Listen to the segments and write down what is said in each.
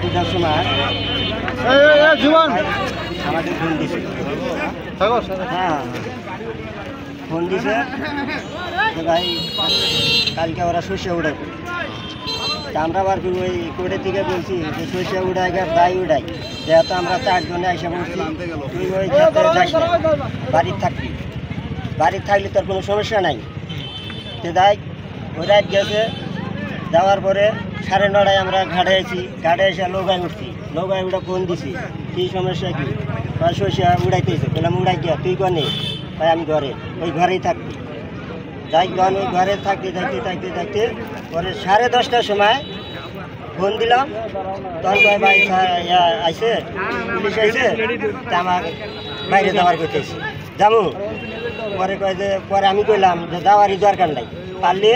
দুটার সময় আমাদের ফোন দিছে। হ্যাঁ, ফোন দিছে যে ভাই কালকে ওরা সর্ষে উঠাবে। তা আমরা আবার ওই কোর্টের থেকে বলছি যে সর্ষে উঠাই গা দায় উঠাই, যেহেতু আমরা 4 জনে এসে বলছি তুই ওই যাতে যাস না, বাড়ির থাকবি, বাড়ির থাকলে তোর কোনো সমস্যা নাই। তো দেখ ওই রাত গেছে, যাওয়ার পরে 9:30 আমরা ঘাটে আছি, ঘাটে এসে নৌকায় উঠছি, নৌকায় উঠে ফোন দিছি কী সমস্যা কী, সর্ষে উড়াইতেছে। বললাম উড়াই গিয়া তুই কনে? ভাই আমি ঘরে, ওই ঘরেই থাকবি। যাই গন ওই ঘরে থাকতে থাকতে থাকতে থাকতে পরে 10:30টার সময় ফোন দিলাম, তখন কয় ভাই আইসে, পুলিশ আইসে, তা আমার বাইরে যাওয়ার করতেছি যাবো। পরে কয় যে পরে আমি কইলাম যে যাওয়ারই দরকার নাই, পারলে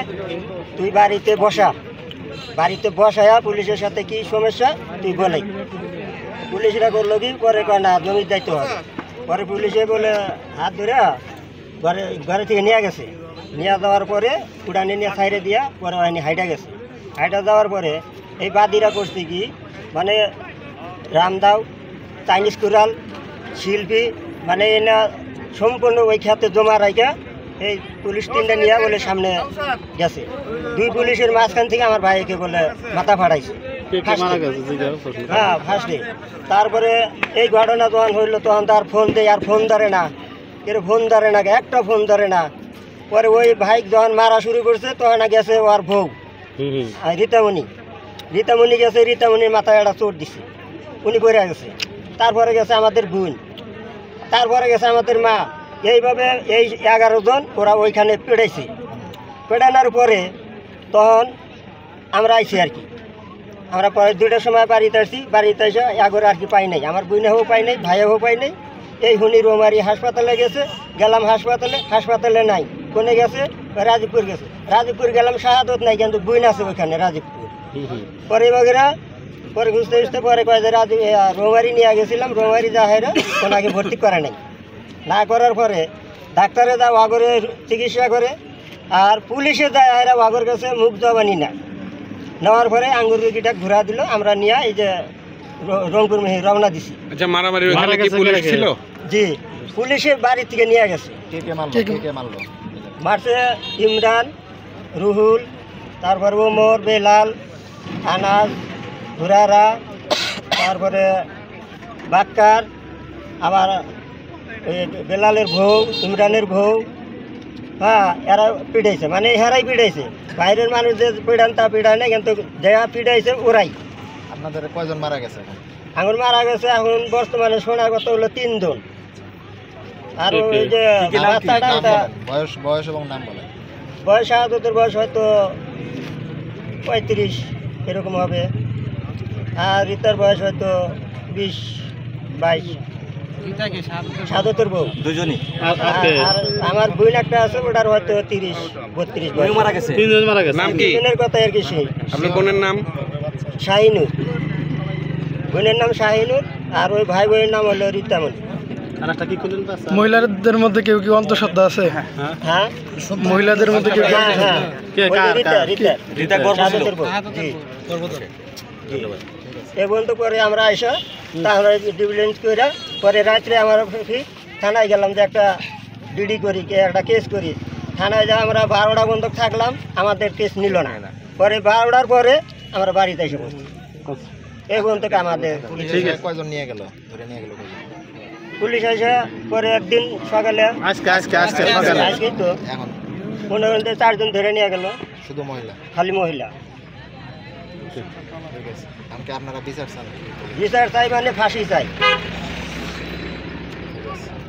তুই বাড়িতে বসা, বাড়িতে বসায়া পুলিশের সাথে কি সমস্যা তুই বলে। পুলিশরা করলো কি, পরে কয় না জমির দায়িত্ব হবে। পরে পুলিশে বলে হাত ধরে ঘরে থেকে নিয়ে গেছে, নিয়ে যাওয়ার পরে উড়ানে নিয়ে সাইডে দিয়া পরে ওখানে হাইটা গেছে। হাইটা যাওয়ার পরে এই বাদিরা করছে কি, মানে রামদাও, চাইনিজ কুড়াল, শিল্পী, মানে এনা সম্পূর্ণ ওই খাতে জমা রাখা এই পুলিশ 3টা নিয়ে বলে সামনে গেছে। 2 পুলিশের মাঝখান থেকে আমার ভাইকে বলে মাথা ফাটাইছে। হ্যাঁ, ফার্স্টে। তারপরে এই ঘটনা যখন হইলো তখন তার ফোন দেয়, আর ফোন ধরে না, এর ফোন ধরে না, একটা ফোন ধরে না। পরে ওই ভাই যখন মারা শুরু করছে তখন গেছে ওর বউ রীতামণি, রীতামণি গেছে, রীতামণির মাথায় একটা চোট দিছে, উনি পড়ে গেছে। তারপরে গেছে আমাদের বোন, তারপরে গেছে আমাদের মা। এইভাবে এই 11 জন ওরা ওইখানে পেড়াইছে। পেড়ানোর পরে তখন আমরা আইছি আর কি, আমরা পরে 2টার সময় বাড়িতে আসছি। বাড়িতে এসে আগরে আর কি পাই নাই, আমার বোনেও পাই নাই, ভাইয়াও পাই নাই। এই হুনি রোমারি হাসপাতালে গেছে, গেলাম হাসপাতালে, হাসপাতালে নাই। কোনে গেছে? রাজীবপুর গেছে। রাজীবপুর গেলাম, শাহাদত নাই, কিন্তু বোন আছে ওইখানে রাজীবপুর। পরে বগেরা পরে খুঁজতে খুঁজতে পরে কয় যে রোমারি নিয়ে গেছিলাম, রোমারি যা হেরা ওনাকে ভর্তি করে নাই। না করার পরে ডাক্তারে যা আগরে চিকিৎসা করে, আর পুলিশে যায় হেরা আগর কাছে মুখ জবানি না নেওয়ার পরে আঙ্গুর রুগীটা ঘুরা দিল। আমরা নিয়ে এই যে রংপুর মেহে রওনা দিছি। আচ্ছা, মারামারি ওখানে কি পুলিশ ছিল? জি, পুলিশের বাড়ি থেকে নিয়ে গেছে। মারছে ইমরান, রুহুল, তারপর ওমর, বেলাল, আনাজ, ঘুরারা, তারপরে বাক্কার, আবার বেলালের বউ, ইমরানের বউ। হ্যাঁ, এরা পিড়াইছে, মানে এরাই পিড়াইছে। বাইরের মানুষ যে পিড়ান তা পিড়ায় না, কিন্তু যারা পিড়াইছে ওরাই। আপনাদের কয়জন মারা গেছে? আঙুর মারা গেছে এখন বর্তমানে শোনা কথা হলো 3 জন। আর ওই যে বয়স এবং নাম বলে। বয়স আদতের বয়স হয়তো 35 এরকম হবে, আর রিতার বয়স হয়তো 20-22। সাদতের বউ দুজনই। আর আমার বোন একটা আছে, ওটার হয়তো 30-32 বয়স। মারা গেছে, 3 জন মারা গেছে। নাম কি? বোনের কথা আর কি, সেই আপনার বোনের নাম শাহিনুর, বোনের নাম শাহিনুর, আর ওই ভাই বোনের নাম হলো রীতামণি। মহিলাদের মধ্যে কেউ কি অন্তঃসত্ত্বা আছে? হ্যাঁ, মহিলাদের মধ্যে কেউ এ বলতে পরে আমরা এসে তাহলে ডিভিডেন্স করে পরে রাত্রে আমরা থানায় গেলাম যে একটা ডিডি করি, একটা কেস করি। থানায় যা আমরা 12টা বন্ধক থাকলাম, আমাদের কেস নিল না। পরে 12টার পরে আমরা বাড়িতে এসে বসছি। এই পর্যন্ত আমাদের কয়জন নিয়ে গেল, ধরে নিয়ে গেল? পুলিশ এসে পরে একদিন সকালে আজকেই তো এখন মনে করেন 4 জন ধরে নিয়ে গেল, শুধু মহিলা, খালি মহিলা। ঠিক আছে, আপনারা বিচার চান? বিচার চাই মানে ফাঁসি চাই।